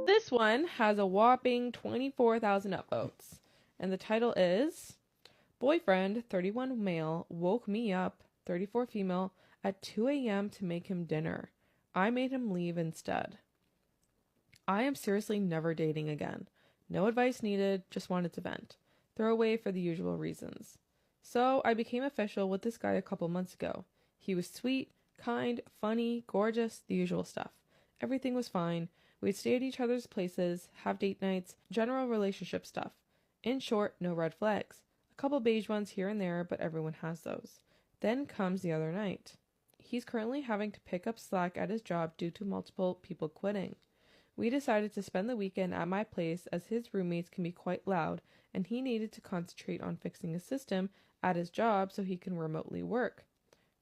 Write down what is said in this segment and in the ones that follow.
This one has a whopping 24,000 upvotes, and the title is Boyfriend, 31 male, woke me up, 34 female, at 2 a.m. to make him dinner. I made him leave instead. I am seriously never dating again. No advice needed, just wanted to vent. Throw away for the usual reasons. So I became official with this guy a couple months ago. He was sweet, kind, funny, gorgeous, the usual stuff. Everything was fine. We'd stay at each other's places, have date nights, general relationship stuff. In short, no red flags. A couple beige ones here and there, but everyone has those. Then comes the other night. He's currently having to pick up slack at his job due to multiple people quitting. We decided to spend the weekend at my place as his roommates can be quite loud and he needed to concentrate on fixing a system at his job so he can remotely work.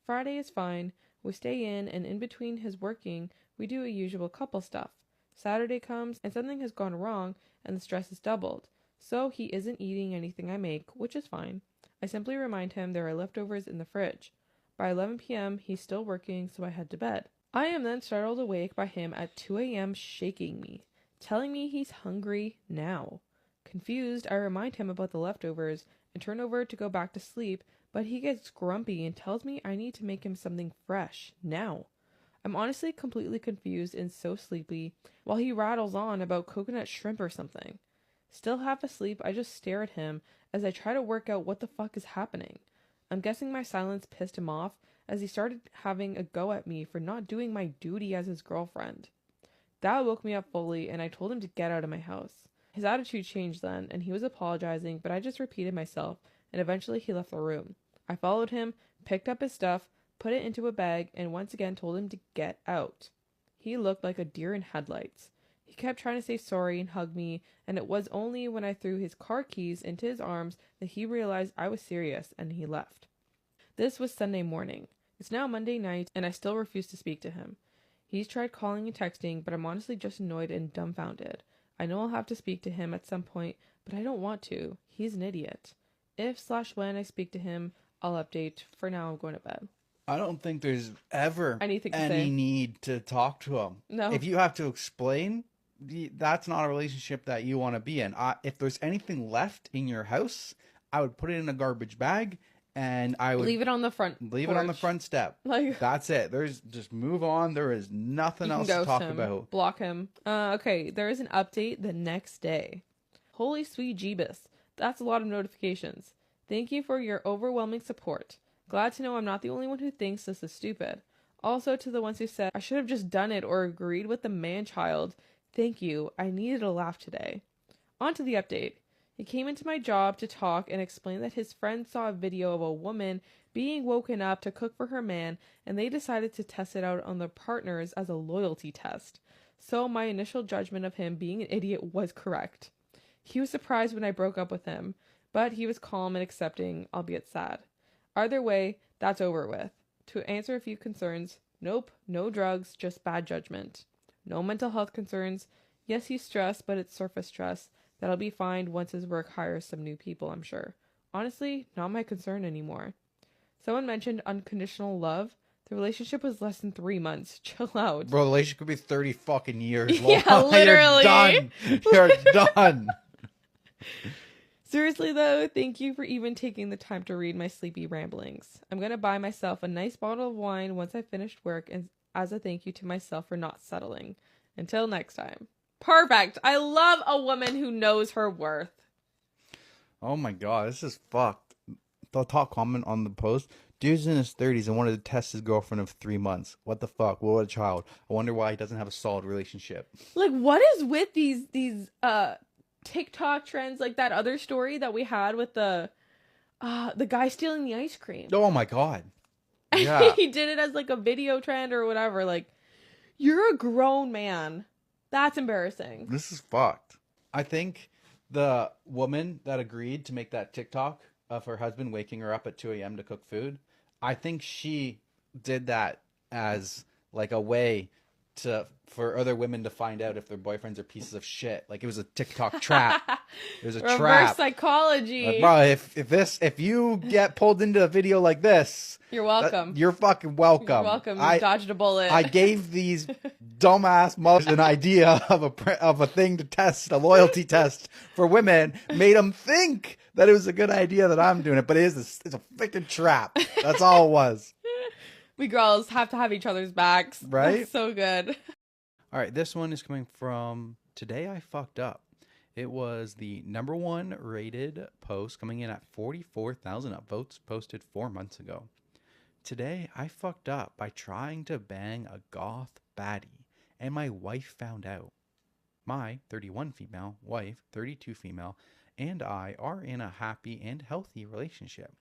Friday is fine. We stay in and between his working, we do a usual couple stuff. Saturday comes and something has gone wrong and the stress is doubled. So he isn't eating anything I make, which is fine. I simply remind him there are leftovers in the fridge. By 11 p.m., he's still working, so I head to bed. I am then startled awake by him at 2 a.m. shaking me, telling me he's hungry now. Confused, I remind him about the leftovers and turn over to go back to sleep, but he gets grumpy and tells me I need to make him something fresh, now. I'm honestly completely confused and so sleepy, while he rattles on about coconut shrimp or something. Still half asleep, I just stare at him as I try to work out what the fuck is happening. I'm guessing my silence pissed him off, as he started having a go at me for not doing my duty as his girlfriend. That woke me up fully, and I told him to get out of my house. His attitude changed then, and he was apologizing, but I just repeated myself, and eventually he left the room. I followed him, picked up his stuff, put it into a bag, and once again told him to get out. He looked like a deer in headlights. He kept trying to say sorry and hug me, and it was only when I threw his car keys into his arms that he realized I was serious, and he left. This was Sunday morning. It's now Monday night, and I still refuse to speak to him. He's tried calling and texting, but I'm honestly just annoyed and dumbfounded. I know I'll have to speak to him at some point, but I don't want to. He's an idiot. If/when I speak to him, I'll update. For now, I'm going to bed. I don't think there's ever Anything to any say. need to talk to him. No. If you have to explain, that's not a relationship that you want to be in. If there's anything left in your house, I would put it in a garbage bag and I would Leave it on the front it on the front step. Like, that's it. There's just move on. There is nothing you else can to ghost talk him, about. block him. Okay, there is an update the next day. Holy sweet Jeebus. That's a lot of notifications. Thank you for your overwhelming support. Glad to know I'm not the only one who thinks this is stupid. Also, to the ones who said I should have just done it or agreed with the man-child, thank you. I needed a laugh today. On to the update. He came into my job to talk and explain that his friend saw a video of a woman being woken up to cook for her man, and they decided to test it out on their partners as a loyalty test. So my initial judgment of him being an idiot was correct. He was surprised when I broke up with him, but he was calm and accepting, albeit sad. Either way, that's over with. To answer a few concerns, nope, no drugs, just bad judgment. No mental health concerns. Yes, he's stressed, but it's surface stress. That'll be fine once his work hires some new people, I'm sure. Honestly, not my concern anymore. Someone mentioned unconditional love. The relationship was less than 3 months. Chill out. Bro, the relationship could be 30 fucking years long. Yeah, literally. You're done. You're done. Seriously though, thank you for even taking the time to read my sleepy ramblings. I'm gonna buy myself a nice bottle of wine once I finished work and as a thank you to myself for not settling. Until next time. Perfect. I love a woman who knows her worth. Oh my god, this is fucked. The top comment on the post: dude's in his 30s and wanted to test his girlfriend of 3 months. What the fuck? What a child. I wonder why he doesn't have a solid relationship. Like, what is with these TikTok trends, like that other story that we had with the guy stealing the ice cream? Oh my god. Yeah. He did it as like a video trend or whatever. Like, you're a grown man. That's embarrassing. This is fucked. I think the woman that agreed to make that TikTok of her husband waking her up at 2 a.m. to cook food, I think she did that as like a way for other women to find out if their boyfriends are pieces of shit. Like, it was a TikTok trap. It was a Reverse trap. psychology. Bro, if you get pulled into a video like this, You're welcome. You're fucking welcome. You're welcome. You dodged a bullet. I gave these dumbass mothers an idea of a thing to test, a loyalty test for women, made them think that it was a good idea that I'm doing it, but it's a freaking trap. That's all it was. We girls have to have each other's backs. Right? That's so good. All right, this one is coming from Today I Fucked Up. It was the #1 rated post, coming in at 44,000 upvotes, posted 4 months ago. Today I fucked up by trying to bang a goth baddie, and my wife found out. My 31 female wife, 32 female, and I are in a happy and healthy relationship.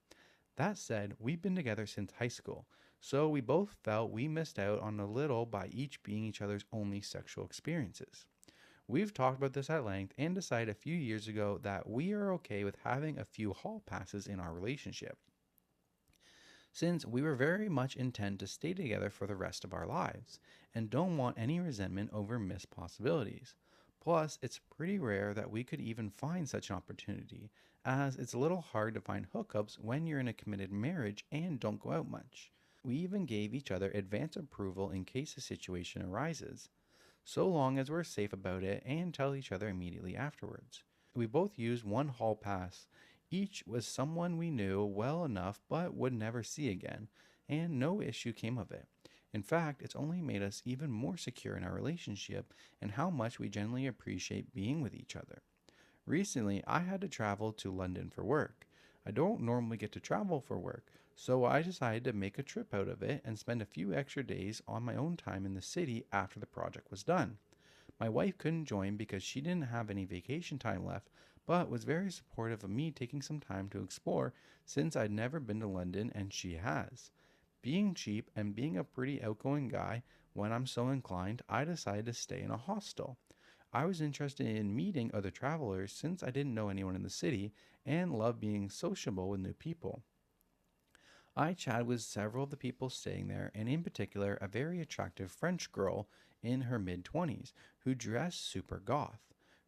That said, we've been together since high school, so we both felt we missed out on a little by each being each other's only sexual experiences. We've talked about this at length and decided a few years ago that we are okay with having a few hall passes in our relationship, since we were very much intent to stay together for the rest of our lives and don't want any resentment over missed possibilities. Plus, it's pretty rare that we could even find such an opportunity, as it's a little hard to find hookups when you're in a committed marriage and don't go out much. We even gave each other advance approval in case a situation arises, so long as we're safe about it, and tell each other immediately afterwards. We both used one hall pass. Each was someone we knew well enough but would never see again, and no issue came of it. In fact, it's only made us even more secure in our relationship and how much we genuinely appreciate being with each other. Recently, I had to travel to London for work. I don't normally get to travel for work, so I decided to make a trip out of it and spend a few extra days on my own time in the city after the project was done. My wife couldn't join because she didn't have any vacation time left, but was very supportive of me taking some time to explore since I'd never been to London and she has. Being cheap and being a pretty outgoing guy, when I'm so inclined, I decided to stay in a hostel. I was interested in meeting other travelers since I didn't know anyone in the city and love being sociable with new people. I chatted with several of the people staying there, and in particular a very attractive French girl in her mid-20s who dressed super goth.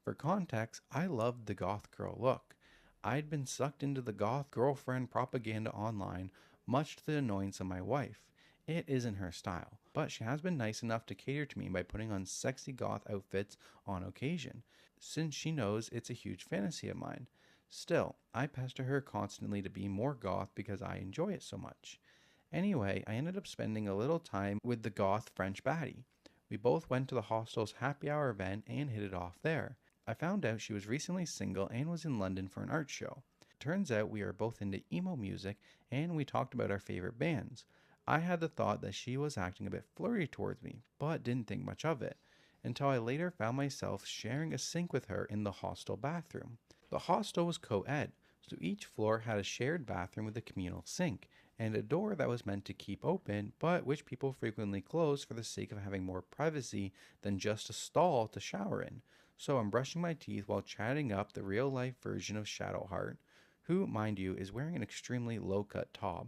For context, I loved the goth girl look. I'd been sucked into the goth girlfriend propaganda online, much to the annoyance of my wife. It isn't her style, but she has been nice enough to cater to me by putting on sexy goth outfits on occasion, since she knows it's a huge fantasy of mine. Still, I pester her constantly to be more goth because I enjoy it so much. Anyway, I ended up spending a little time with the goth French baddie. We both went to the hostel's happy hour event and hit it off there. I found out she was recently single and was in London for an art show. Turns out we are both into emo music, and we talked about our favorite bands. I had the thought that she was acting a bit flirty towards me, but didn't think much of it, until I later found myself sharing a sink with her in the hostel bathroom. The hostel was co-ed, so each floor had a shared bathroom with a communal sink, and a door that was meant to keep open, but which people frequently close for the sake of having more privacy than just a stall to shower in. So I'm brushing my teeth while chatting up the real-life version of Shadowheart, who, mind you, is wearing an extremely low-cut top,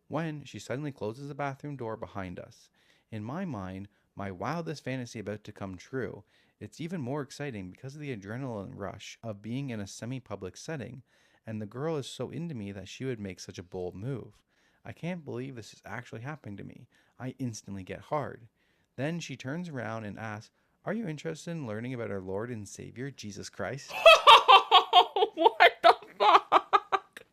when she suddenly closes the bathroom door behind us. In my mind, my wildest fantasy about to come true, it's even more exciting because of the adrenaline rush of being in a semi-public setting, and the girl is so into me that she would make such a bold move. I can't believe this is actually happening to me. I instantly get hard. Then she turns around and asks, "Are you interested in learning about our Lord and Savior, Jesus Christ?" What the fuck?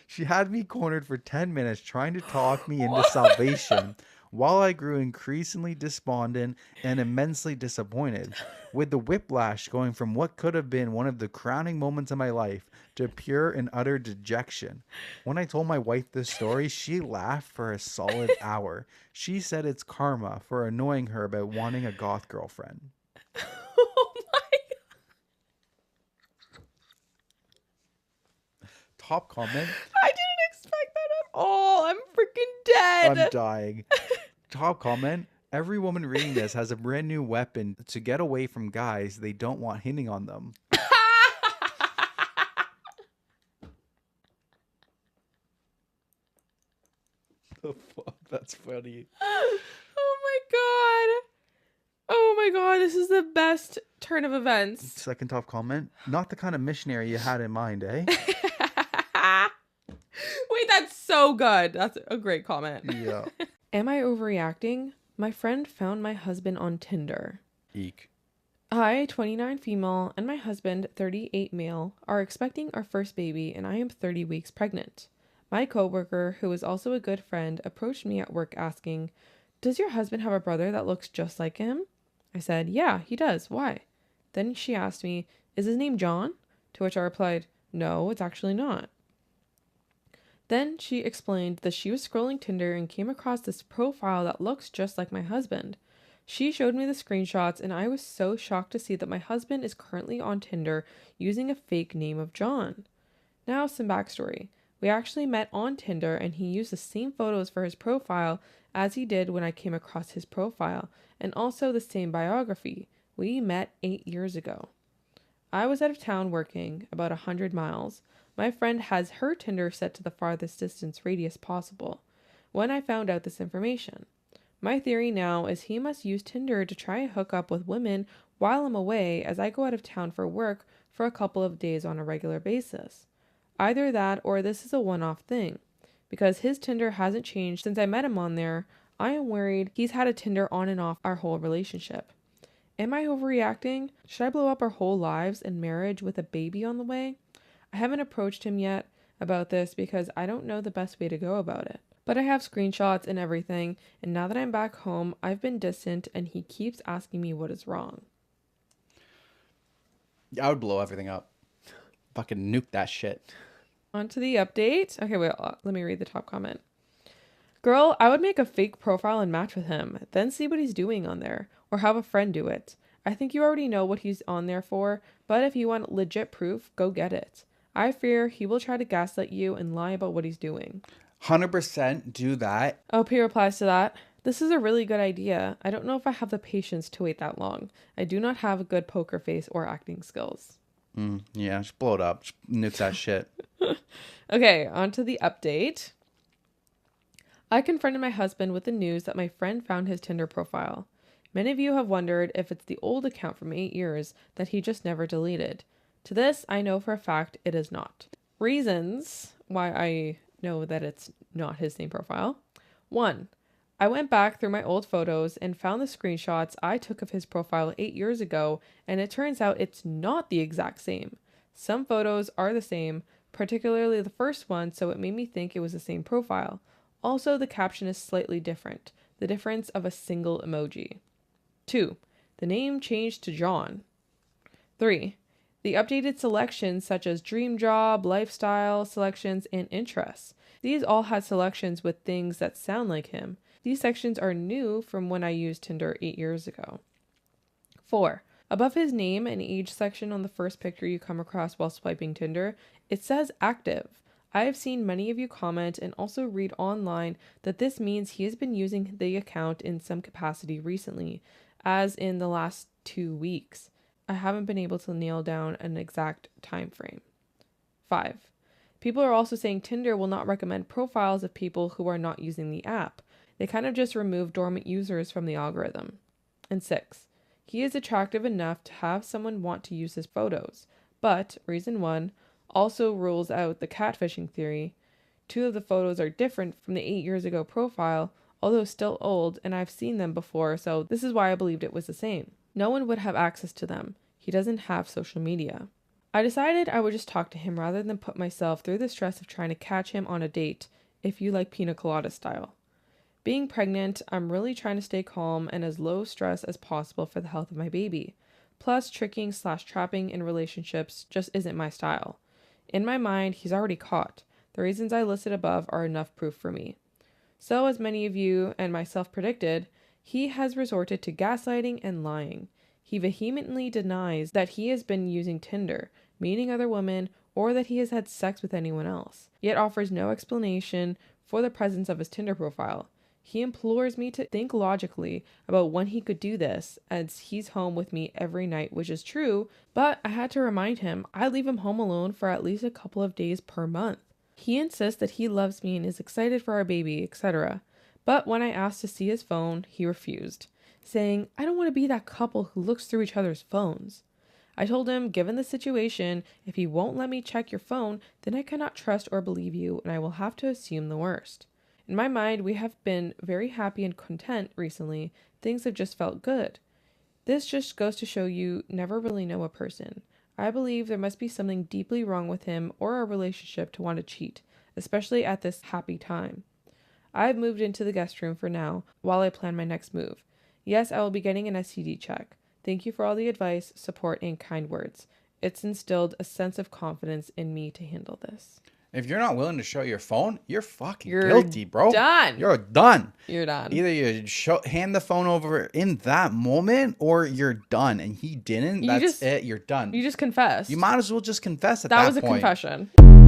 She had me cornered for 10 minutes trying to talk me into salvation, while I grew increasingly despondent and immensely disappointed, with the whiplash going from what could have been one of the crowning moments of my life to pure and utter dejection. When I told my wife this story, she laughed for a solid hour. She said it's karma for annoying her about wanting a goth girlfriend. Oh my Top comment. I didn't expect that at all. I'm freaking dead. I'm dying. Top comment. Every woman reading this has a brand new weapon to get away from guys they don't want hitting on them. The fuck? That's funny. Oh my God. Oh my God, this is the best turn of events. Second top comment. Not the kind of missionary you had in mind, eh? Wait, that's so good. That's a great comment. Yeah. Am I overreacting? My friend found my husband on Tinder. Eek. I, 29 female, and my husband, 38 male, are expecting our first baby, and I am 30 weeks pregnant. My coworker, who is also a good friend, approached me at work asking, "Does your husband have a brother that looks just like him?" I said, "Yeah, he does. Why?" Then she asked me, "Is his name John?" To which I replied, "No, it's actually not." Then she explained that she was scrolling Tinder and came across this profile that looks just like my husband. She showed me the screenshots, and I was so shocked to see that my husband is currently on Tinder using a fake name of John. Now, some backstory. We actually met on Tinder, and he used the same photos for his profile as he did when I came across his profile, and also the same biography. We met 8 years ago. I was out of town working, about 100 miles. My friend has her Tinder set to the farthest distance radius possible when I found out this information. My theory now is he must use Tinder to try and hook up with women while I'm away, as I go out of town for work for a couple of days on a regular basis. Either that or this is a one-off thing. Because his Tinder hasn't changed since I met him on there, I am worried he's had a Tinder on and off our whole relationship. Am I overreacting? Should I blow up our whole lives and marriage with a baby on the way? I haven't approached him yet about this because I don't know the best way to go about it. But I have screenshots and everything, and now that I'm back home, I've been distant and he keeps asking me what is wrong. I would blow everything up. Fucking nuke that shit. On to the update. Okay, wait, let me read the top comment. Girl, I would make a fake profile and match with him, then see what he's doing on there, or have a friend do it. I think you already know what he's on there for, but if you want legit proof, go get it. I fear he will try to gaslight you and lie about what he's doing. 100% do that. Oh, P replies to that. This is a really good idea. I don't know if I have the patience to wait that long. I do not have a good poker face or acting skills. Yeah, just blow it up. Just nuke that shit. Okay, on to the update. I confronted my husband with the news that my friend found his Tinder profile. Many of you have wondered if it's the old account from 8 years that he just never deleted. To this, I know for a fact it is not. Reasons why I know that it's not his same profile. 1. I went back through my old photos and found the screenshots I took of his profile 8 years ago, and it turns out it's not the exact same. Some photos are the same, particularly the first one, so it made me think it was the same profile. Also, the caption is slightly different, the difference of a single emoji. 2. The name changed to John. 3. The updated selections such as dream job, lifestyle selections, and interests. These all had selections with things that sound like him. These sections are new from when I used Tinder 8 years ago. 4. Above his name and age section on the first picture you come across while swiping Tinder, it says active. I have seen many of you comment and also read online that this means he has been using the account in some capacity recently, as in the last 2 weeks. I haven't been able to nail down an exact time frame. 5. People are also saying Tinder will not recommend profiles of people who are not using the app. They kind of just remove dormant users from the algorithm. And 6. He is attractive enough to have someone want to use his photos. But, reason 1, also rules out the catfishing theory. 2 of the photos are different from the 8 years ago profile, although still old, and I've seen them before, so this is why I believed it was the same. No one would have access to them. He doesn't have social media. I decided I would just talk to him rather than put myself through the stress of trying to catch him on a date, if you like pina colada style. Being pregnant, I'm really trying to stay calm and as low stress as possible for the health of my baby. Plus, tricking/trapping in relationships just isn't my style. In my mind, he's already caught. The reasons I listed above are enough proof for me. So, as many of you and myself predicted, he has resorted to gaslighting and lying. He vehemently denies that he has been using Tinder, meeting other women, or that he has had sex with anyone else, yet offers no explanation for the presence of his Tinder profile. He implores me to think logically about when he could do this, as he's home with me every night, which is true, but I had to remind him I leave him home alone for at least a couple of days per month. He insists that he loves me and is excited for our baby, etc. But when I asked to see his phone, he refused, saying, I don't want to be that couple who looks through each other's phones. I told him, given the situation, if you won't let me check your phone, then I cannot trust or believe you, and I will have to assume the worst. In my mind, we have been very happy and content recently. Things have just felt good. This just goes to show you never really know a person. I believe there must be something deeply wrong with him or our relationship to want to cheat, especially at this happy time. I've moved into the guest room for now, while I plan my next move. Yes, I will be getting an STD check. Thank you for all the advice, support, and kind words. It's instilled a sense of confidence in me to handle this. If you're not willing to show your phone, you're fucking guilty, bro. Done. You're done. You're done. Either you hand the phone over in that moment, or you're done. And he didn't. That's it. You're done. You just confessed. You might as well just confess at that point. That was a confession.